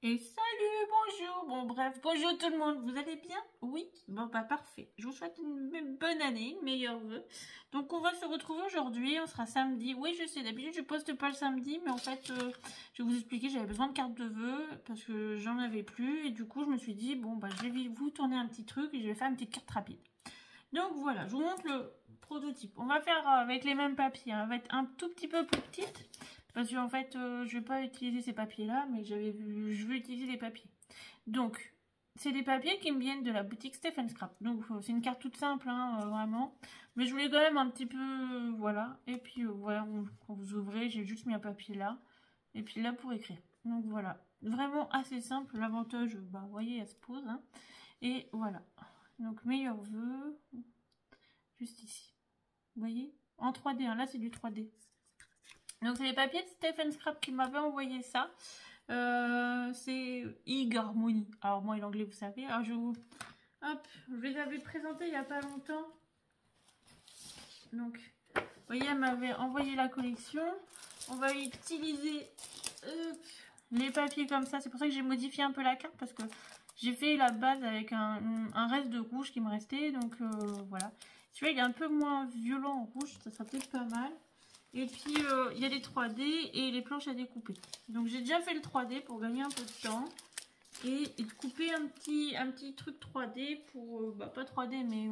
Et salut, bonjour, bon bref, bonjour tout le monde, vous allez bien? Oui? Bon bah parfait, je vous souhaite une bonne année, meilleurs vœux. Donc on va se retrouver aujourd'hui, on sera samedi, oui je sais, d'habitude je poste pas le samedi, mais en fait je vais vous expliquer, j'avais besoin de carte de vœux, parce que j'en avais plus, et du coup je me suis dit, bon bah je vais vous tourner un petit truc, et je vais faire une petite carte rapide. Donc voilà, je vous montre le prototype. On va faire avec les mêmes papiers, hein. Elle va être un tout petit peu plus petite. Parce qu'en fait, je vais pas utiliser ces papiers-là, mais je veux utiliser des papiers. Donc, c'est des papiers qui me viennent de la boutique Stephen Scrap. Donc, c'est une carte toute simple, hein, vraiment. Mais je voulais quand même un petit peu, voilà. Et puis, voilà, quand vous ouvrez, j'ai juste mis un papier là. Et puis là, pour écrire. Donc, voilà. Vraiment assez simple. L'avantage, bah, vous voyez, elle se pose, hein. Et voilà. Donc, meilleurs vœux. Juste ici. Vous voyez? En 3D, hein. Là, c'est du 3D. Donc, c'est les papiers de Stephen Scrap qui m'avaient envoyé ça. C'est e-Harmony. Alors, moi, l'anglais, vous savez. Alors, hop, je les avais présentés il n'y a pas longtemps. Donc, vous voyez, elle m'avait envoyé la collection. On va utiliser les papiers comme ça. C'est pour ça que j'ai modifié un peu la carte parce que j'ai fait la base avec un reste de rouge qui me restait. Donc, voilà. Celui-là, il est un peu moins violent en rouge. Ça sera peut-être pas mal. Et puis, il y a les 3D et les planches à découper. Donc, j'ai déjà fait le 3D pour gagner un peu de temps. Et de couper un petit truc 3D pour... bah, pas 3D, mais...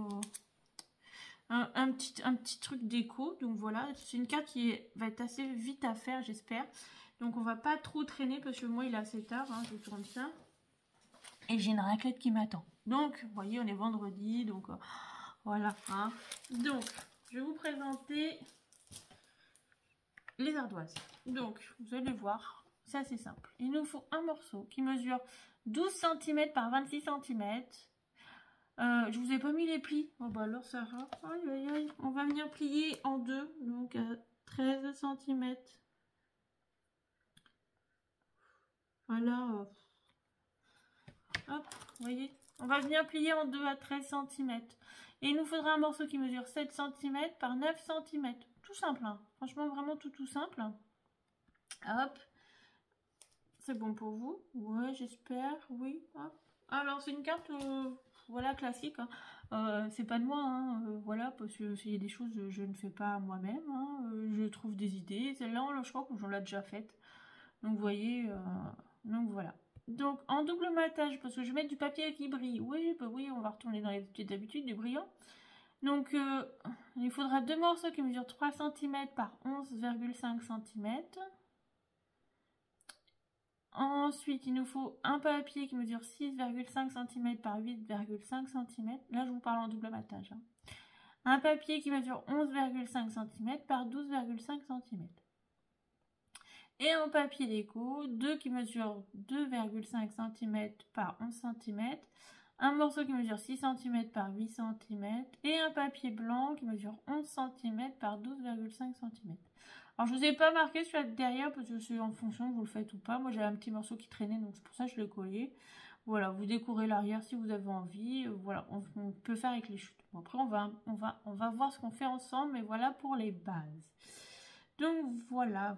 un petit truc déco. Donc, voilà. C'est une carte qui va être assez vite à faire, j'espère. Donc, on va pas trop traîner parce que moi, il est assez tard. Hein, je tourne ça. Et j'ai une raclette qui m'attend. Donc, vous voyez, on est vendredi. Donc, voilà. Hein. Donc, je vais vous présenter... les ardoises. Donc, vous allez voir, c'est assez simple. Il nous faut un morceau qui mesure 12 cm par 26 cm. Je vous ai pas mis les plis. Oh bah alors Sarah, aïe aïe aïe. On va venir plier en deux, donc à 13 cm. Voilà. Hop, vous voyez. On va venir plier en deux à 13 cm. Et il nous faudra un morceau qui mesure 7 cm par 9 cm. Tout simple, hein. Franchement, vraiment tout simple. Hop. C'est bon pour vous? Ouais, j'espère, oui. Hop. Alors, c'est une carte, voilà, classique. Hein. C'est pas de moi, hein, voilà, parce que il y a des choses que je ne fais pas moi-même. Hein. Je trouve des idées. Celle-là, je crois que j'en l'ai déjà faite. Donc, vous voyez, donc voilà. Donc, en double matage, parce que je vais mettre du papier qui brille. Oui, bah oui, on va retourner dans les petites habitudes, du brillant. Donc, il faudra deux morceaux qui mesurent 3 cm par 11,5 cm. Ensuite, il nous faut un papier qui mesure 6,5 cm par 8,5 cm. Là, je vous parle en double matage. Hein. Un papier qui mesure 11,5 cm par 12,5 cm. Et un papier déco, deux qui mesurent 2,5 cm par 11 cm. Un morceau qui mesure 6 cm par 8 cm. Et un papier blanc qui mesure 11 cm par 12,5 cm. Alors, je vous ai pas marqué celui-là derrière parce que c'est en fonction, vous le faites ou pas. Moi, j'ai un petit morceau qui traînait, donc c'est pour ça que je l'ai collé. Voilà, vous décorez l'arrière si vous avez envie. Voilà, on peut faire avec les chutes. Bon, après, on va voir ce qu'on fait ensemble, mais voilà pour les bases. Donc, voilà.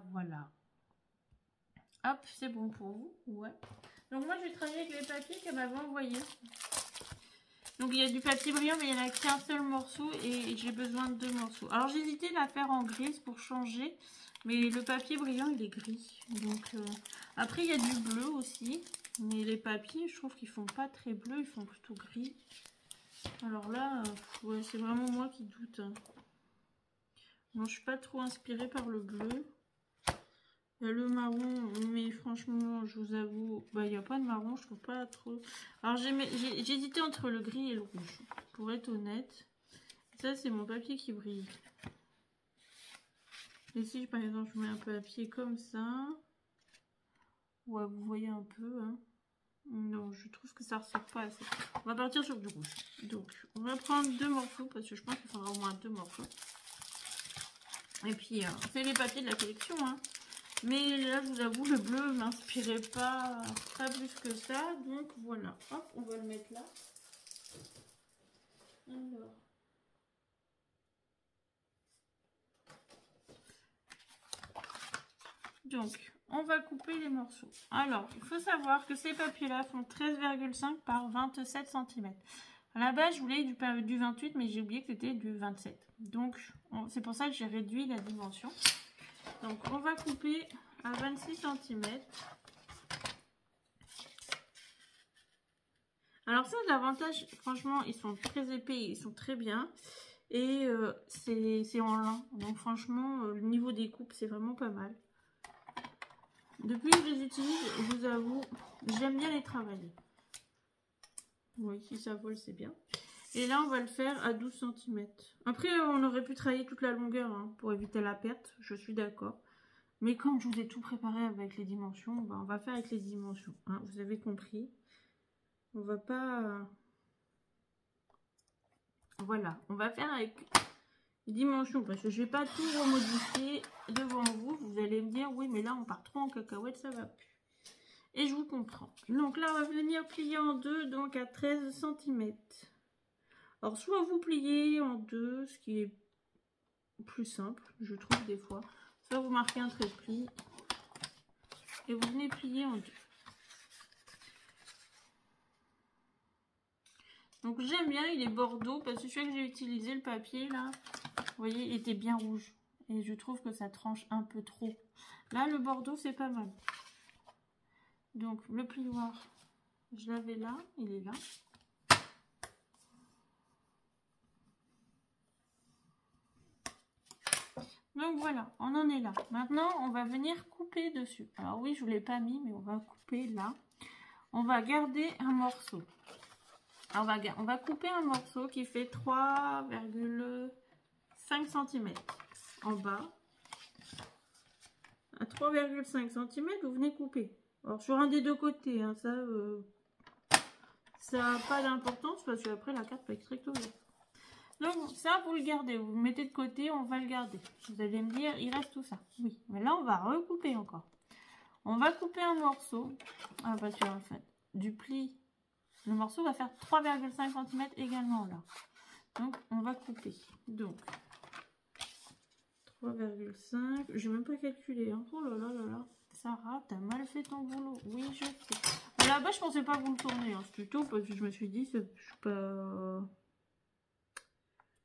Hop, c'est bon pour vous. Ouais. Donc, moi, je vais travailler avec les papiers qu'elle m'avait envoyés. Donc, il y a du papier brillant, mais il n'y en a qu'un seul morceau et j'ai besoin de deux morceaux. Alors, j'ai hésité de la faire en grise pour changer, mais le papier brillant, il est gris. Donc, après, il y a du bleu aussi, mais les papiers, je trouve qu'ils font pas très bleu, ils font plutôt gris. Alors là, ouais, c'est vraiment moi qui doute. Hein. Moi, je suis pas trop inspirée par le bleu. Il y a le marron, mais franchement, je vous avoue, bah, il n'y a pas de marron, je trouve pas trop. Alors, j'ai hésité entre le gris et le rouge, pour être honnête. Ça, c'est mon papier qui brille. Et si, par exemple, je mets un papier comme ça, ouais, vous voyez un peu, hein. Non, je trouve que ça ressort pas assez. On va partir sur du rouge. Donc, on va prendre deux morceaux, parce que je pense qu'il faudra au moins deux morceaux. Et puis, c'est les papiers de la collection, hein. Mais là, je vous avoue, le bleu m'inspirait pas plus que ça. Donc, voilà. Hop, on va le mettre là. Alors. Donc, on va couper les morceaux. Alors, il faut savoir que ces papiers-là font 13,5 par 27 cm. À la base, je voulais du 28, mais j'ai oublié que c'était du 27. Donc, c'est pour ça que j'ai réduit la dimension. Donc, on va couper à 26 cm. Alors ça, l'avantage, franchement, ils sont très épais, ils sont très bien. Et c'est en lin. Donc franchement, le niveau des coupes, c'est vraiment pas mal. Depuis que je les utilise, je vous avoue, j'aime bien les travailler. Oui, si ça vole, c'est bien. Et là, on va le faire à 12 cm. Après, on aurait pu travailler toute la longueur hein, pour éviter la perte, je suis d'accord. Mais comme je vous ai tout préparé avec les dimensions, bah, on va faire avec les dimensions. Hein, vous avez compris. On va pas... Voilà, on va faire avec les dimensions. Parce que je vais pas tout remodifier devant vous. Vous allez me dire, oui, mais là, on part trop en cacahuète, ça va plus. Et je vous comprends. Donc là, on va venir plier en deux, donc à 13 cm. Alors, soit vous pliez en deux, ce qui est plus simple, je trouve des fois. Soit vous marquez un trait de pli. Et vous venez plier en deux. Donc j'aime bien, il est bordeaux, parce que celui que j'ai utilisé, le papier, là, vous voyez, il était bien rouge. Et je trouve que ça tranche un peu trop. Là, le bordeaux, c'est pas mal. Donc, le plioir, je l'avais là, il est là. Donc voilà, on en est là. Maintenant, on va venir couper dessus. Alors oui, je ne l'ai pas mis, mais on va couper là. On va garder un morceau. Alors, on va couper un morceau qui fait 3,5 cm en bas. À 3,5 cm, vous venez couper. Alors, sur un des deux côtés, hein, ça n'a pas d'importance parce qu'après, la carte va être recto vert. Donc, ça, vous le gardez. Vous le mettez de côté, on va le garder. Vous allez me dire, il reste tout ça. Oui, mais là, on va recouper encore. On va couper un morceau. Ah, parce que, en fait, du pli. Le morceau va faire 3,5 cm également là. Donc, on va couper. Donc, 3,5. Je n'ai même pas calculé. Hein. Oh là là là là. Sarah, t'as mal fait ton boulot. Oui, je sais. Mais là-bas, je pensais pas vous le tourner. Hein. C'est plutôt parce que je me suis dit, je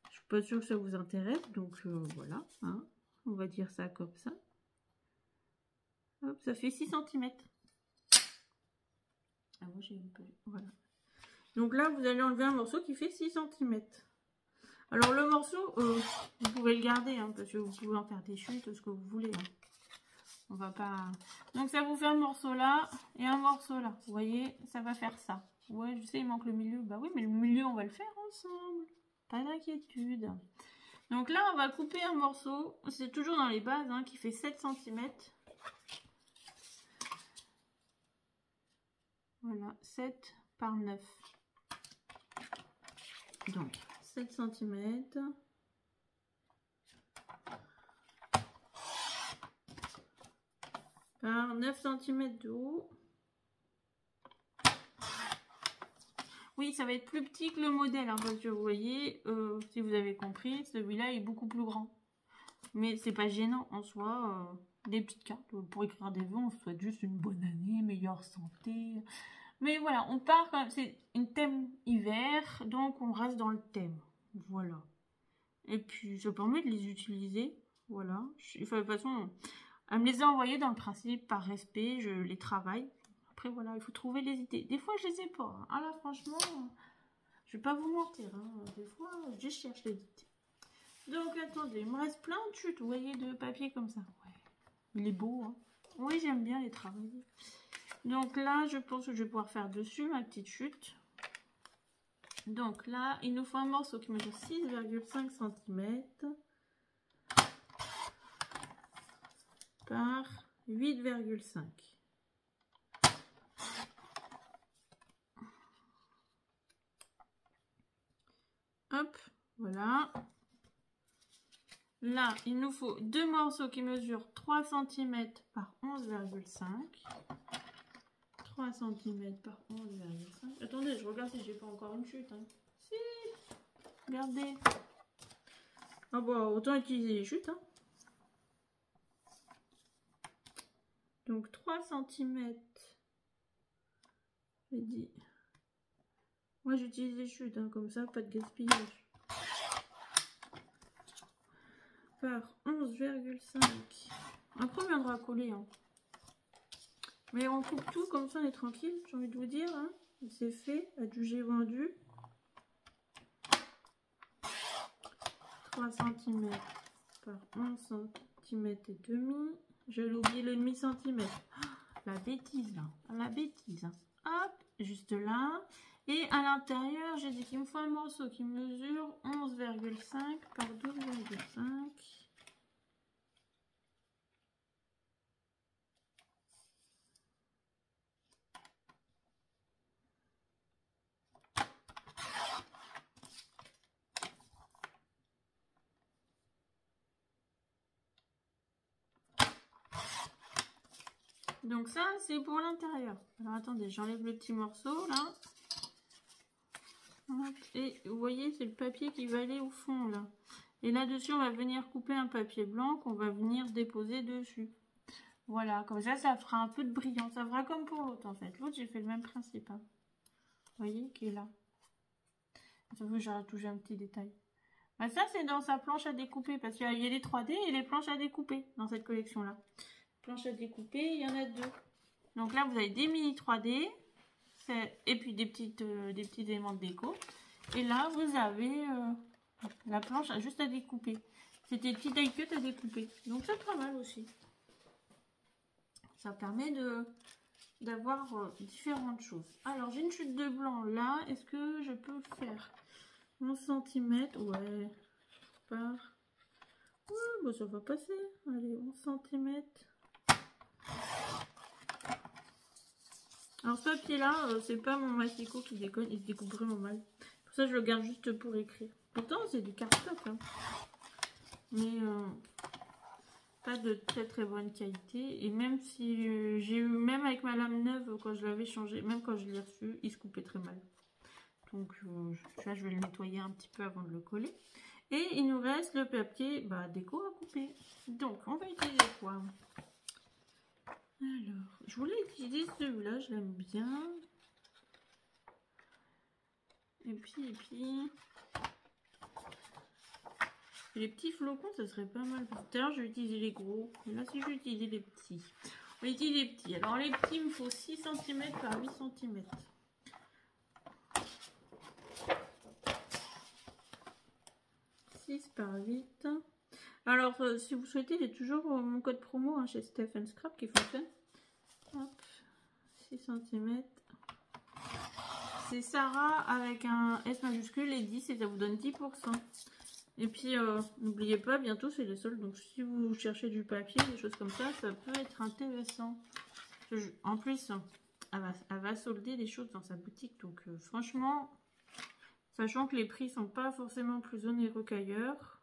suis pas sûre que ça vous intéresse. Donc, voilà. Hein. On va dire ça comme ça. Hop, ça fait 6 cm. Ah, moi, j'ai un peu... Voilà. Donc là, vous allez enlever un morceau qui fait 6 cm. Alors le morceau, vous pouvez le garder, hein, parce que vous pouvez en faire des chutes, ce que vous voulez. Hein. On va pas... Donc ça vous fait un morceau là et un morceau là. Vous voyez, ça va faire ça. Ouais, je sais, il manque le milieu. Bah oui, mais le milieu, on va le faire ensemble. Pas d'inquiétude. Donc là, on va couper un morceau. C'est toujours dans les bases, hein, qui fait 7 cm. Voilà, 7 par 9. Donc, 7 cm. Par 9 cm de haut. Oui, ça va être plus petit que le modèle, hein, parce que vous voyez, si vous avez compris, celui-là est beaucoup plus grand. Mais c'est pas gênant en soi. Des petites cartes pour écrire des vœux, on souhaite juste une bonne année, meilleure santé. Mais voilà, on part quand même, c'est un thème hiver, donc on reste dans le thème. Voilà. Et puis, ça permet de les utiliser. Voilà. De toute façon, elle me les a envoyés dans le principe, par respect, je les travaille. Après, voilà, il faut trouver les idées. Des fois, je les ai pas. Ah là, franchement, je vais pas vous mentir. Hein. Des fois, je cherche les idées. Donc, attendez, il me reste plein de chutes, vous voyez, de papier comme ça. Ouais. Il est beau, hein. Oui, j'aime bien les travailler. Donc là, je pense que je vais pouvoir faire dessus ma petite chute. Donc là, il nous faut un morceau qui mesure 6,5 cm par 8,5. Hop, voilà. Là, il nous faut deux morceaux qui mesurent 3 cm par 11,5. 3 cm par 11,5. Attendez, je regarde si j'ai pas encore une chute. Hein. Si, regardez. Ah bah, autant utiliser les chutes. Hein. Donc 3 cm. J'ai dit. Moi j'utilise les chutes, hein, comme ça, pas de gaspillage. Par 11,5. Après on viendra coller. Hein. Mais on coupe tout, comme ça on est tranquille, j'ai envie de vous dire. Hein. C'est fait, adjugé vendu. 3 cm par 11 cm et demi. J'ai oublié le demi-centimètre. Oh, la bêtise là, la bêtise. Hop, juste là. Et à l'intérieur, j'ai dit qu'il me faut un morceau qui mesure 11,5 par 12,5. Donc ça, c'est pour l'intérieur. Alors attendez, j'enlève le petit morceau là. Et vous voyez, c'est le papier qui va aller au fond là. Et là-dessus, on va venir couper un papier blanc qu'on va venir déposer dessus. Voilà, comme ça fera un peu de brillant. Ça fera comme pour l'autre en fait. L'autre, j'ai fait le même principe. Hein. Vous voyez, qui est là. Sauf que j'ai retouché un petit détail. Bah, ça, c'est dans sa planche à découper parce qu'il y a les 3D et les planches à découper dans cette collection-là. Planches à découper, il y en a 2. Donc là, vous avez des mini 3D et puis des petits éléments de déco. Et là, vous avez la planche juste à découper. C'était des petits die cut à découper. Donc c'est pas mal aussi. Ça permet d'avoir différentes choses. Alors, j'ai une chute de blanc là. Est-ce que je peux faire 11 cm? Ouais. Par... Ouais, bah, ça va passer. Allez, 11 cm. Alors ce papier là, c'est pas mon massicot qui déconne, il se découpe vraiment mal. Pour ça je le garde juste pour écrire. Pourtant c'est du cardstock, hein. Mais pas de très très bonne qualité. Et même si j'ai eu, même avec ma lame neuve quand je l'avais changé, même quand je l'ai reçu, il se coupait très mal. Donc là je vais le nettoyer un petit peu avant de le coller. Et il nous reste le papier déco à couper. Donc on va utiliser quoi? Alors, je voulais utiliser celui-là, je l'aime bien. Et puis, les petits flocons, ça serait pas mal. Tout à l'heure, je vais utiliser les gros. Et là, si je vais utiliser les petits. On va utiliser les petits. Alors, les petits, il me faut 6 cm par 8 cm. 6 par 8. Alors, si vous souhaitez, j'ai toujours mon code promo hein, chez Steph & Scrap qui fonctionne. Hop, 6 cm. C'est Sarah avec un S majuscule et 10 et ça vous donne 10%. Et puis, n'oubliez pas, bientôt c'est les soldes. Donc, si vous cherchez du papier, des choses comme ça, ça peut être intéressant. En plus, elle va solder des choses dans sa boutique. Donc, franchement, sachant que les prix sont pas forcément plus onéreux qu'ailleurs,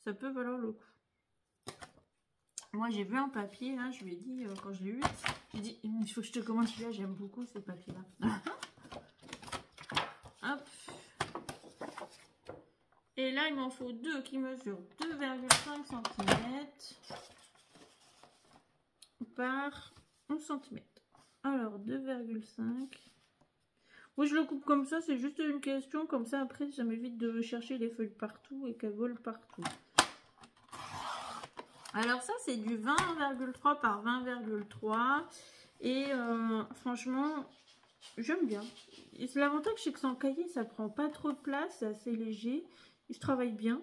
ça peut valoir le coup. Moi, j'ai vu un papier, là, je lui ai dit, quand je l'ai eu, j'ai dit, il faut que je te commande celui-là, j'aime beaucoup ce papier-là. Hop. Et là, il m'en faut 2 qui mesurent 2,5 cm par 11 cm. Alors, 2,5. Oui, je le coupe comme ça, c'est juste une question, comme ça, après, ça m'évite de chercher les feuilles partout et qu'elles volent partout. Alors ça c'est du 20,3 par 20,3 et franchement j'aime bien. L'avantage c'est que sans cahier ça prend pas trop de place, c'est assez léger, il se travaille bien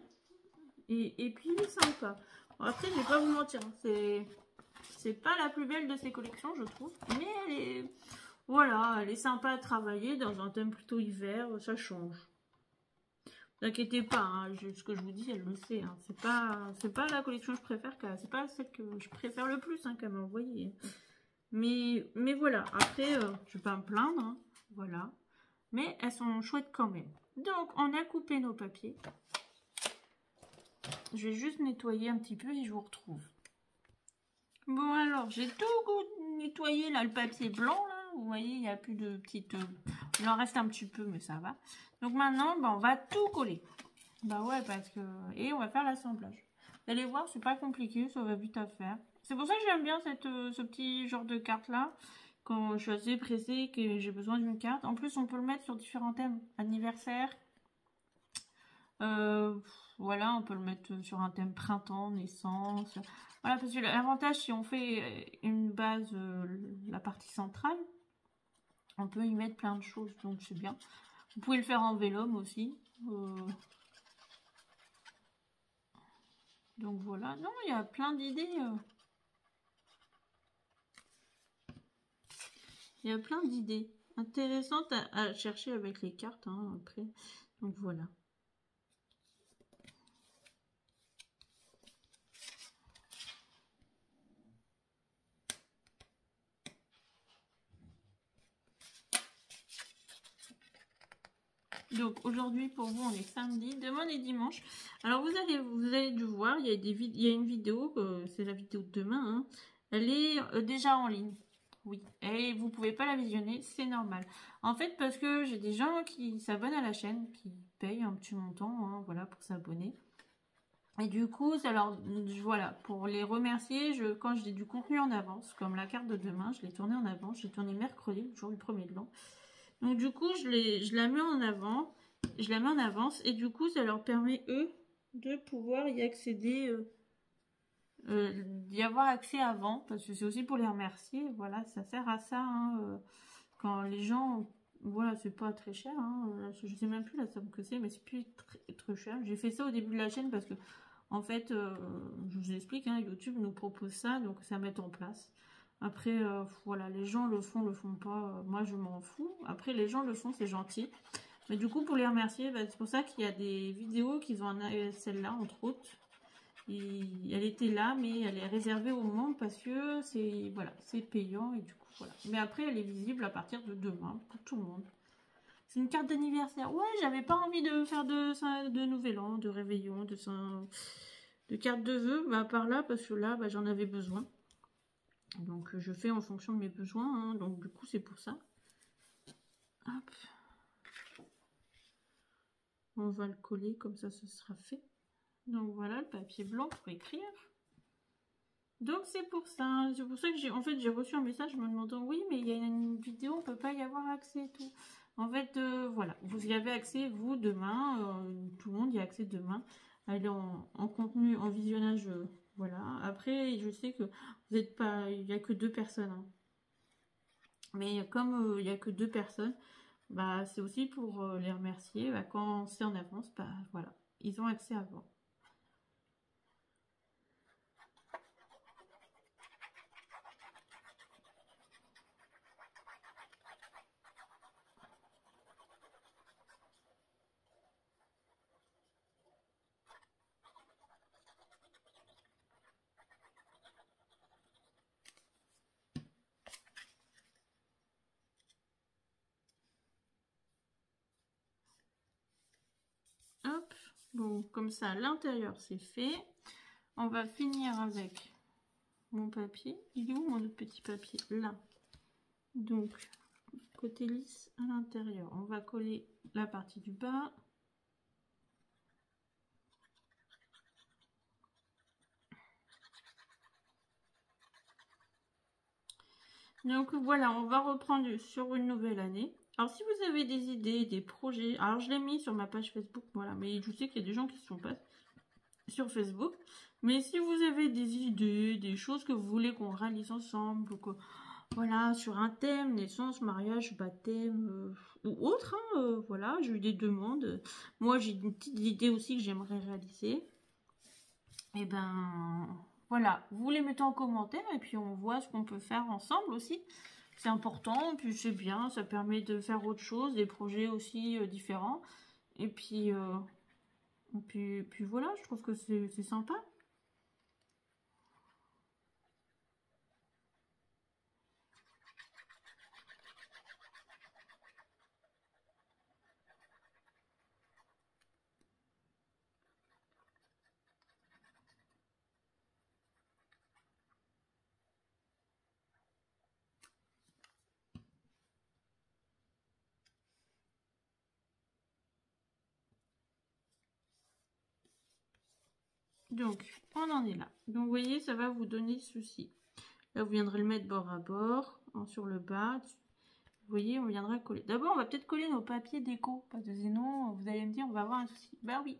et puis il est sympa. Bon, après je vais pas vous mentir, hein, c'est pas la plus belle de ces collections je trouve, mais elle est, voilà, elle est sympa à travailler dans un thème plutôt hiver, ça change. Ne vous inquiétez pas, hein, ce que je vous dis, elle le sait. Hein. C'est pas la collection que je préfère, c'est pas celle que je préfère le plus hein, qu'elle m'a envoyée. Mais voilà, après, je vais pas me plaindre, hein, voilà. Mais elles sont chouettes quand même. Donc, on a coupé nos papiers. Je vais juste nettoyer un petit peu et je vous retrouve. Bon alors, j'ai tout nettoyé là, le papier blanc là. Vous voyez, il n'y a plus de petites... il en reste un petit peu, mais ça va. Donc maintenant, on va tout coller. Bah ouais, parce que... Et on va faire l'assemblage. Vous allez voir, c'est pas compliqué, ça va vite à faire. C'est pour ça que j'aime bien ce petit genre de carte là. Quand je suis assez pressée, que j'ai besoin d'une carte. En plus, on peut le mettre sur différents thèmes. Anniversaire. Euh, voilà, on peut le mettre sur un thème printemps, naissance. Voilà, parce que l'avantage, si on fait une base, la partie centrale, on peut y mettre plein de choses. Donc, c'est bien. Vous pouvez le faire en vélum aussi. Donc, voilà. Non, il y a plein d'idées. Il y a plein d'idées intéressantes à chercher avec les cartes, hein, après. Donc voilà. Donc aujourd'hui pour vous on est samedi, demain on est dimanche. Alors vous avez dû voir, il y a une vidéo, c'est la vidéo de demain, hein. Elle est déjà en ligne. Oui, et vous pouvez pas la visionner, c'est normal. En fait, parce que j'ai des gens qui s'abonnent à la chaîne, qui payent un petit montant, hein, voilà, pour s'abonner. Et du coup, alors, voilà, pour les remercier, quand j'ai du contenu en avance, comme la carte de demain, je l'ai tournée en avance, j'ai tourné mercredi, le jour du premier de l'an. Donc du coup, je la mets en avant, je la mets en avance, et du coup, ça leur permet, eux, de pouvoir y accéder, d'y avoir accès avant, parce que c'est aussi pour les remercier, voilà, ça sert à ça, hein, quand les gens, voilà, c'est pas très cher, hein, je sais même plus la somme que c'est, mais c'est plus très cher. J'ai fait ça au début de la chaîne parce que, en fait, je vous explique, hein, YouTube nous propose ça, donc ça met en place. Après, voilà, les gens le font pas, moi je m'en fous. Après, les gens le font, c'est gentil. Mais du coup, pour les remercier, bah, c'est pour ça qu'il y a des vidéos qu'ils ont, celle-là, entre autres. Elle était là, mais elle est réservée au monde parce que c'est voilà, c'est payant et du coup voilà. Mais après, elle est visible à partir de demain pour tout le monde. C'est une carte d'anniversaire. Ouais, j'avais pas envie de faire de nouvel an, de réveillon, de carte de vœux, bah par là parce que là, bah, j'en avais besoin. Donc je fais en fonction de mes besoins, hein, donc du coup c'est pour ça. Hop. On va le coller comme ça, ce sera fait. Donc voilà le papier blanc pour écrire. Donc c'est pour ça que j'ai reçu un message me demandant oui mais il y a une vidéo, on peut pas y avoir accès et tout. En fait voilà, vous y avez accès vous demain, tout le monde y a accès demain. Elle est en contenu, en visionnage, voilà. Après je sais que vous n'êtes pas, il n'y a que 2 personnes. Hein. Mais comme il n'y a que 2 personnes, bah c'est aussi pour les remercier. Bah, quand c'est en avance, bah voilà, ils ont accès avant. Hop, bon, comme ça, l'intérieur, c'est fait. On va finir avec mon papier. Il est où mon autre petit papier? Là. Donc, côté lisse à l'intérieur. On va coller la partie du bas. Donc voilà, on va reprendre sur une nouvelle année. Alors si vous avez des idées, des projets, alors je l'ai mis sur ma page Facebook, voilà, mais je sais qu'il y a des gens qui ne sont pas sur Facebook. Mais si vous avez des idées, des choses que vous voulez qu'on réalise ensemble, ou que, voilà, sur un thème, naissance, mariage, baptême, ou autre, hein, voilà, j'ai eu des demandes. Moi, j'ai une petite idée aussi que j'aimerais réaliser. Et ben, voilà, vous les mettez en commentaire et puis on voit ce qu'on peut faire ensemble aussi. C'est important, puis c'est bien, ça permet de faire autre chose, des projets aussi différents. Et puis, puis voilà, je trouve que c'est sympa. Donc, on en est là. Donc, vous voyez, ça va vous donner ceci. Là, vous viendrez le mettre bord à bord, sur le bas. Vous voyez, on viendra coller. D'abord, on va peut-être coller nos papiers déco. Parce que sinon, vous allez me dire, on va avoir un souci. Bah oui.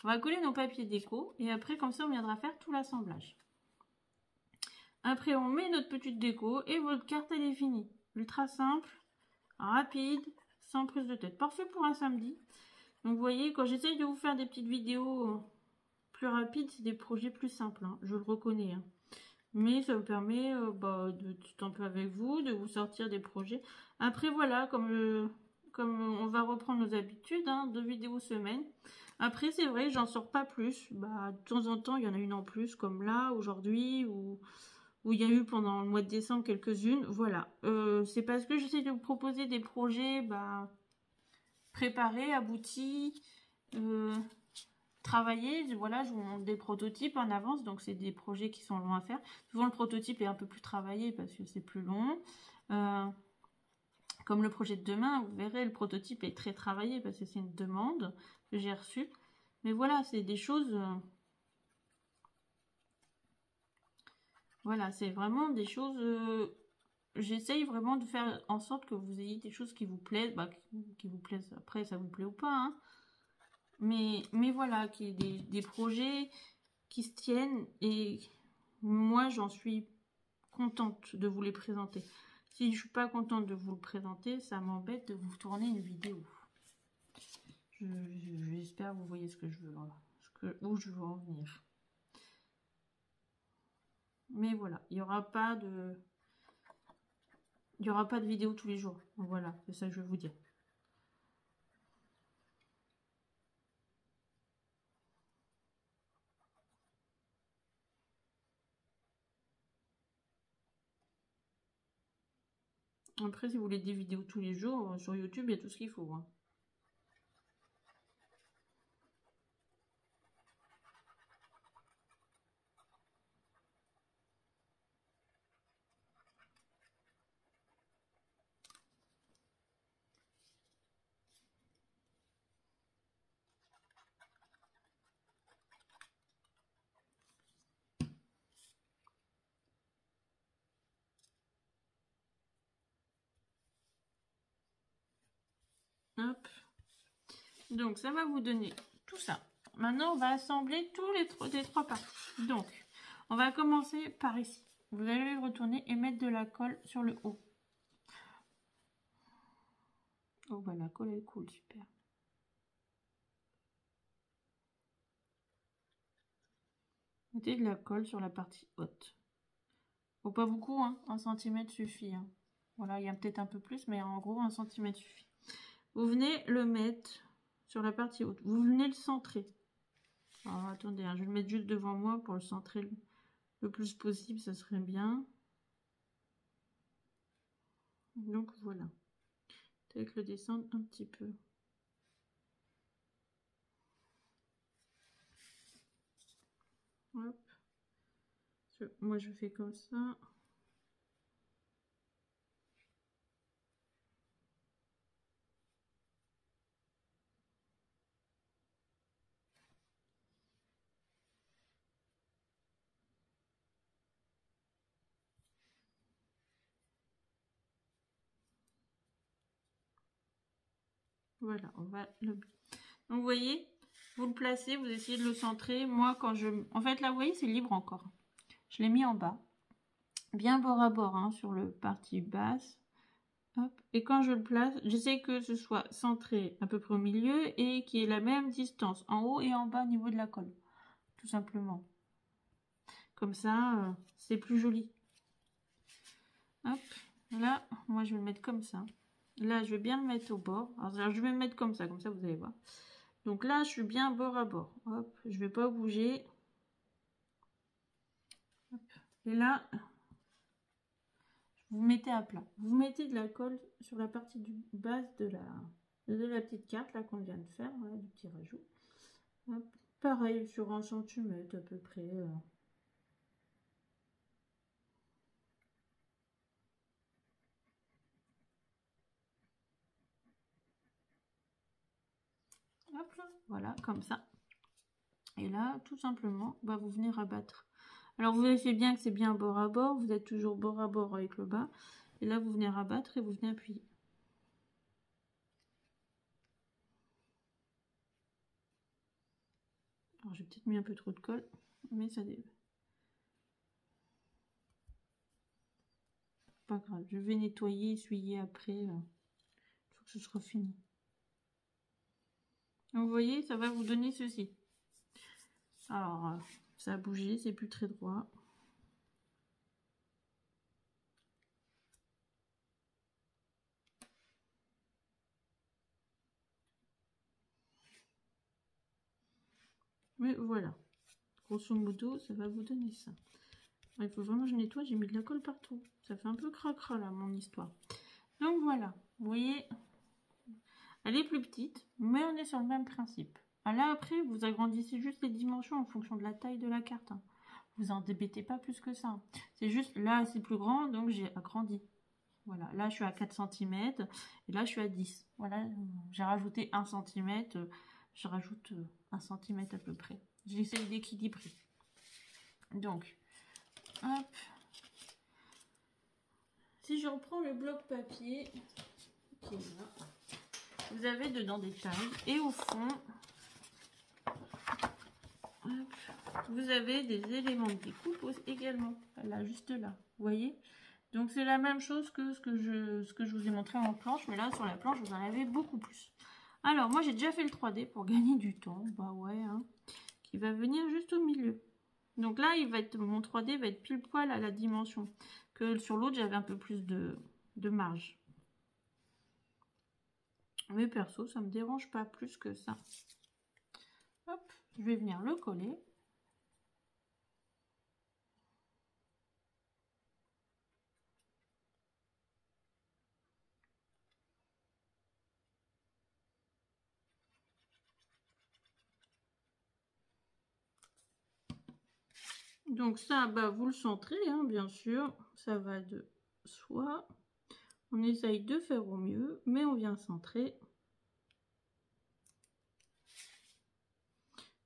On va coller nos papiers déco. Et après, comme ça, on viendra faire tout l'assemblage. Après, on met notre petite déco. Et votre carte, elle est finie. Ultra simple, rapide, sans prise de tête. Parfait pour un samedi. Donc, vous voyez, quand j'essaye de vous faire des petites vidéos plus rapides, c'est des projets plus simples. Hein, je le reconnais. Hein. Mais ça me permet de tout un peu avec vous, de vous sortir des projets. Après, voilà, comme on va reprendre nos habitudes, hein, 2 vidéos semaine. Après, c'est vrai, j'en sors pas plus. Bah, de temps en temps, il y en a une en plus, comme là, aujourd'hui, ou où il y a eu pendant le mois de décembre quelques-unes. Voilà. C'est parce que j'essaie de vous proposer des projets préparés, aboutis, travailler. Voilà, je vous montre des prototypes en avance, donc c'est des projets qui sont longs à faire. Souvent, le prototype est un peu plus travaillé parce que c'est plus long. Comme le projet de demain, vous verrez, le prototype est très travaillé parce que c'est une demande que j'ai reçue. Mais voilà, c'est des choses... voilà, c'est vraiment des choses... j'essaye vraiment de faire en sorte que vous ayez des choses qui vous plaisent. Qui vous plaisent, après, ça vous plaît ou pas. Hein. Mais voilà, qu'il y ait des projets qui se tiennent. Et moi, j'en suis contente de vous les présenter. Si je suis pas contente de vous le présenter, ça m'embête de vous tourner une vidéo. J'espère que vous voyez ce que je veux, où je veux en venir. Mais voilà, il n'y aura pas de vidéo tous les jours. Donc voilà, c'est ça que je veux vous dire. Après, si vous voulez des vidéos tous les jours, sur YouTube, il y a tout ce qu'il faut. Hein. Hop. Donc, ça va vous donner tout ça. Maintenant, on va assembler tous les trois parties. Donc, on va commencer par ici. Vous allez retourner et mettre de la colle sur le haut. Oh, bah la colle, elle coule, super. Mettez de la colle sur la partie haute. Faut pas beaucoup, hein. 1 cm suffit. Hein. Voilà, il y a peut-être un peu plus, mais en gros, 1 cm suffit. Vous venez le mettre sur la partie haute. Vous venez le centrer. Alors, attendez, hein, je vais le mettre juste devant moi pour le centrer le plus possible, ça serait bien. Donc, voilà. Peut-être le descendre un petit peu. Hop. Moi, je fais comme ça. Voilà, on va le... Donc, vous voyez, vous le placez, vous essayez de le centrer. Moi, quand je... En fait, là, vous voyez, c'est libre encore. Je l'ai mis en bas. Bien bord à bord, hein, sur le partie basse. Hop. Et quand je le place, j'essaie que ce soit centré à peu près au milieu et qu'il y ait la même distance en haut et en bas au niveau de la colle. Tout simplement. Comme ça, c'est plus joli. Hop. Là, moi, je vais le mettre comme ça. Là, je vais bien le mettre au bord. Alors, je vais le mettre comme ça vous allez voir. Donc là, je suis bien bord à bord. Hop, je vais pas bouger. Hop. Et là, vous mettez à plat. Vous mettez de la colle sur la partie du base de la petite carte là qu'on vient de faire, voilà, du petit rajout. Hop. Pareil sur 1 cm à peu près. Hop là, voilà, comme ça. Et là, tout simplement, bah, vous venez rabattre. Alors, vous vérifiez bien que c'est bien bord à bord. Vous êtes toujours bord à bord avec le bas. Et là, vous venez rabattre et vous venez appuyer. Alors, j'ai peut-être mis un peu trop de colle, mais ça dé... Pas grave, je vais nettoyer, essuyer après. Il faut que ce soit fini. Donc, vous voyez, ça va vous donner ceci. Alors, ça a bougé, c'est plus très droit. Mais voilà, grosso modo, ça va vous donner ça. Il faut vraiment que je nettoie, j'ai mis de la colle partout. Ça fait un peu cracra là, mon histoire. Donc voilà, vous voyez, elle est plus petite, mais on est sur le même principe. Là, après, vous agrandissez juste les dimensions en fonction de la taille de la carte. Vous en débêtez pas plus que ça. C'est juste, là, c'est plus grand, donc j'ai agrandi. Voilà, là, je suis à 4 cm, et là, je suis à 10. Voilà, j'ai rajouté 1 cm, je rajoute 1 cm à peu près. J'essaie d'équilibrer. Donc, hop. Si je reprends le bloc papier, qui est là, vous avez dedans des tailles, et au fond, hop, vous avez des éléments de découpe également, là, juste là, vous voyez. Donc c'est la même chose que ce que je vous ai montré en planche, mais là sur la planche vous en avez beaucoup plus. Alors moi j'ai déjà fait le 3D pour gagner du temps, bah ouais, hein, qui va venir juste au milieu. Donc là il va être, mon 3D va être pile poil à la dimension, que sur l'autre j'avais un peu plus de marge. Mais perso ça me dérange pas plus que ça. Hop, je vais venir le coller. Donc ça, bah, vous le centrez, hein, bien sûr, ça va de soi. On essaye de faire au mieux, mais on vient centrer.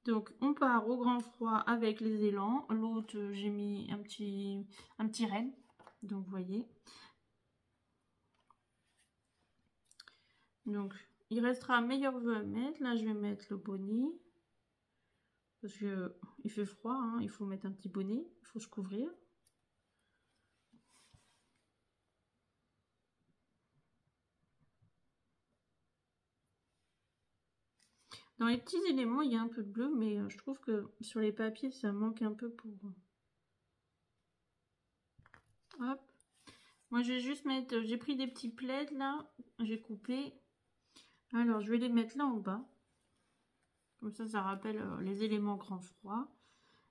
Donc on part au grand froid avec les élans. L'autre, j'ai mis un petit renne. Donc vous voyez. Donc il restera meilleur vœu à mettre. Là je vais mettre le bonnet. Parce que il fait froid, hein, il faut mettre un petit bonnet, il faut se couvrir. Dans les petits éléments, il y a un peu de bleu, mais je trouve que sur les papiers, ça manque un peu pour... Hop. Moi, je vais juste mettre... J'ai pris des petits plaids, là. J'ai coupé. Alors, je vais les mettre là en bas. Comme ça rappelle les éléments grand froid.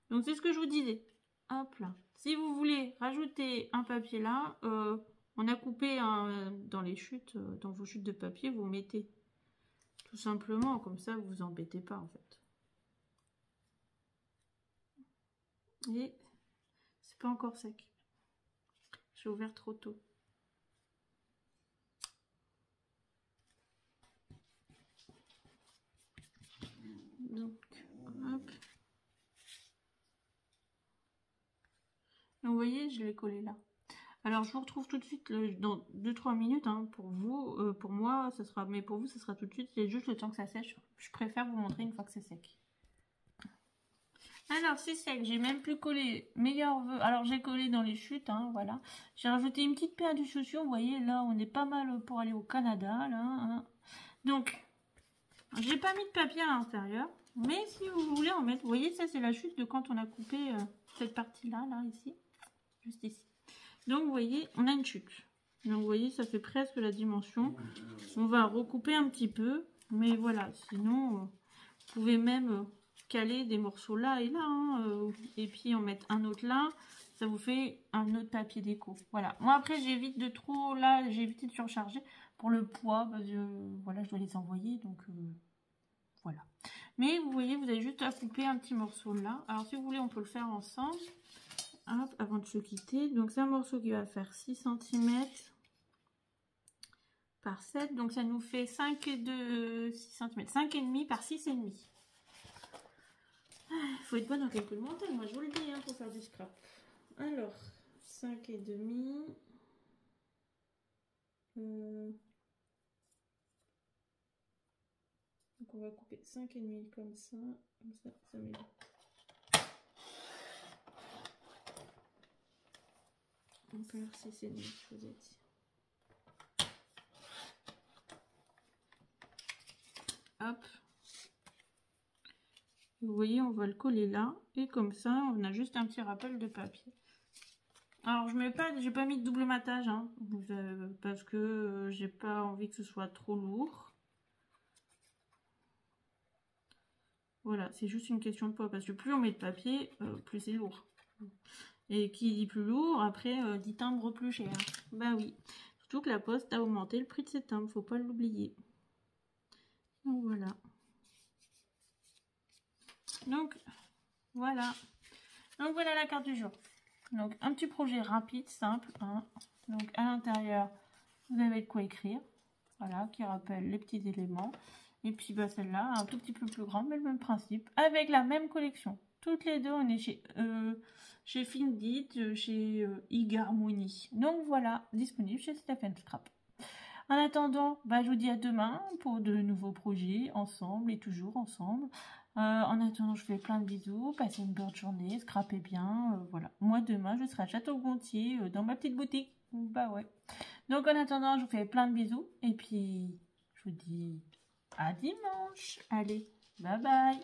Donc, c'est ce que je vous disais. Hop là. Si vous voulez rajouter un papier là, on a coupé dans les chutes, dans vos chutes de papier, vous mettez tout simplement, comme ça vous vous embêtez pas en fait. Et c'est pas encore sec. J'ai ouvert trop tôt. Donc, hop. Donc, vous voyez, je l'ai collé là. Alors, je vous retrouve tout de suite dans 2-3 minutes. Hein, pour vous, pour moi, ça sera, mais pour vous, ça sera tout de suite. C'est juste le temps que ça sèche. Je préfère vous montrer une fois que c'est sec. Alors, c'est sec. J'ai même plus collé. Meilleur vœu. Alors, j'ai collé dans les chutes. Hein, voilà. J'ai rajouté une petite paire de chaussures. Vous voyez, là, on est pas mal pour aller au Canada. Là, hein. Donc, j'ai pas mis de papier à l'intérieur. Mais si vous voulez en mettre, vous voyez, ça, c'est la chute de quand on a coupé cette partie-là, là, ici. Juste ici. Donc, vous voyez, on a une chute. Donc, vous voyez, ça fait presque la dimension. On va recouper un petit peu. Mais voilà, sinon, vous pouvez même caler des morceaux là et là. Hein, et puis, en mettre un autre là. Ça vous fait un autre papier déco. Voilà. Moi, après, j'évite de trop... Là, j'ai évité de surcharger. Pour le poids, parce que, voilà, je dois les envoyer. Donc, voilà. Mais, vous voyez, vous avez juste à couper un petit morceau là. Alors, si vous voulez, on peut le faire ensemble. Hop, avant de se quitter. Donc, c'est un morceau qui va faire 6 cm par 7. Donc, ça nous fait 5 et 2, 6 cm. 5,5 par 6,5. faut être bonne en calcul mental, moi je vous le dis, hein, pour faire du scrap. Alors, 5,5. Donc on va couper 5,5 comme ça m'aide. On peut faire 6,5, je vous ai dit. Hop. Vous voyez, on va le coller là. Et comme ça, on a juste un petit rappel de papier. Alors, j'ai pas mis de double matage, hein, parce que j'ai pas envie que ce soit trop lourd. Voilà, c'est juste une question de poids, parce que plus on met de papier, plus c'est lourd. Et qui dit plus lourd, après, dit timbre plus cher. Bah oui. Surtout que la Poste a augmenté le prix de ses timbres, faut pas l'oublier. Donc voilà. Donc voilà. Donc voilà la carte du jour. Donc un petit projet rapide, simple. Hein. Donc à l'intérieur, vous avez de quoi écrire. Voilà, qui rappelle les petits éléments. Et puis bah, celle-là, un tout petit peu plus grande, mais le même principe. Avec la même collection. Toutes les deux, on est chez Findit, chez Igarmoni. Donc voilà, disponible chez Stephen Scrap. En attendant, bah, je vous dis à demain pour de nouveaux projets, ensemble et toujours ensemble. En attendant, je fais plein de bisous, passez une bonne journée, scrapez bien, voilà. Moi, demain, je serai à Château-Gontier, dans ma petite boutique. Bah ouais. Donc, en attendant, je vous fais plein de bisous, et puis, je vous dis à dimanche. Allez, bye bye.